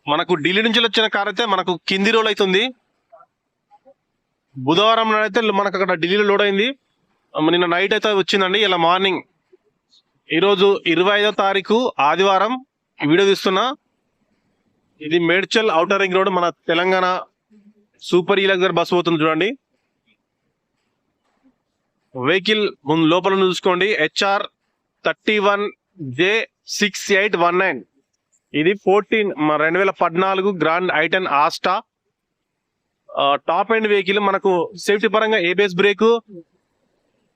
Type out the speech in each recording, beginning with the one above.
మనకు ఢిల్లీ నుంచి వచ్చిన కార్ అయితే మనకు కింది రోల్ అవుతుంది. బుధవారం నాడు అయితే మనకు అక్కడ ఢిల్లీలో లోడ్ అయింది. నిన్న నైట్ అయితే వచ్చిందండి. ఇలా మార్నింగ్ ఈరోజు 25వ తారీఖు ఆదివారం వీడియో తీస్తున్నా. ఇది మేడ్చల్ ఔటర్ రింగ్ రోడ్, మన తెలంగాణ సూపర్ దగ్గర బస్సు పోతుంది చూడండి. వెహికల్ ముందు లోపల చూసుకోండి. HR 31J6819. ఇది 2014 grand i ten Asta top end vehicle. మనకు సేఫ్టీ పరంగా ABS బ్రేక్,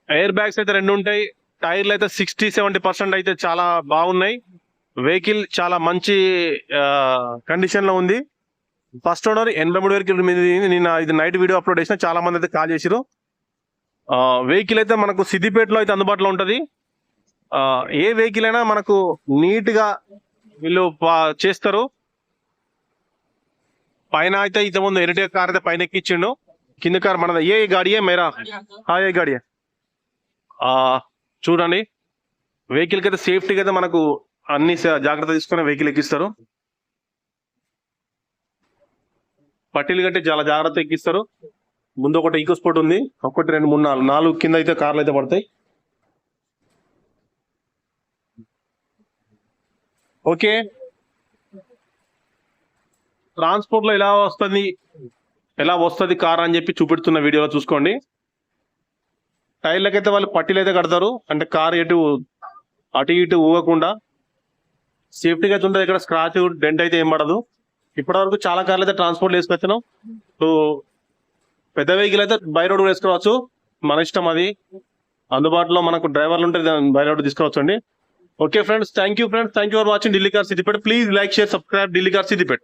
ఎయిర్ బ్యాగ్స్ అయితే 2 ఉంటాయి. టైర్లు అయితే 60-70% అయితే చాలా బాగున్నాయి. వెహికల్ చాలా మంచి కండిషన్ లో ఉంది. ఫస్ట్ ఓనర్ 83 వరకు నిన్న ఇది నైట్ వీడియో అప్లోడ్ చేసిన, చాలా మంది అయితే కాల్ చేసిరు. వెహికల్ అయితే మనకు సిద్దిపేటలో అయితే అందుబాటులో ఉంటది. ఏ వెహికల్ అయినా మనకు నీట్ గా వీళ్ళు చేస్తారు. పైన అయితే ఇంతకుముందు ఎర్టిగా కార్ అయితే పైన ఎక్కించిండు. కింద కార్ మనది. ఏ గాడియే మేరా? ఏ గాడియే చూడండి. వెహికల్ కి అయితే సేఫ్టీగా అయితే మనకు అన్ని జాగ్రత్త తీసుకుని వెహికల్ ఎక్కిస్తారు. పట్టీలు కట్టి చాలా జాగ్రత్త ఎక్కిస్తారు. ముందు ఒకటి ఈకో స్పోర్ట్ ఉంది, 1 2 3 4 కింద అయితే కార్లు అయితే పడతాయి. ఓకే, ట్రాన్స్పోర్ట్ లో ఎలా వస్తుంది కార్ అని చెప్పి చూపెడుతున్న వీడియోలో చూసుకోండి. టైర్లకైతే వాళ్ళు పట్టీలు అయితే కడతారు, అంటే కార్ అటు ఇటు ఊగకుండా సేఫ్టీగా అయితే ఉంటుంది. ఇక్కడ స్క్రాచ్ డెంట్ అయితే ఏం పడదు. ఇప్పటివరకు చాలా కార్లు అయితే ట్రాన్స్పోర్ట్ వేసుకొచ్చినాం. సో పెద్ద వెహికల్ అయితే బై రోడ్ వేసుకోవచ్చు, మన ఇష్టం. అది అందుబాటులో మనకు డ్రైవర్లు ఉంటే బై రోడ్ తీసుకోవచ్చు అండి. Okay friends, thank you for watching Delhi car Siddipet. Please like, share, subscribe Delhi car Siddipet.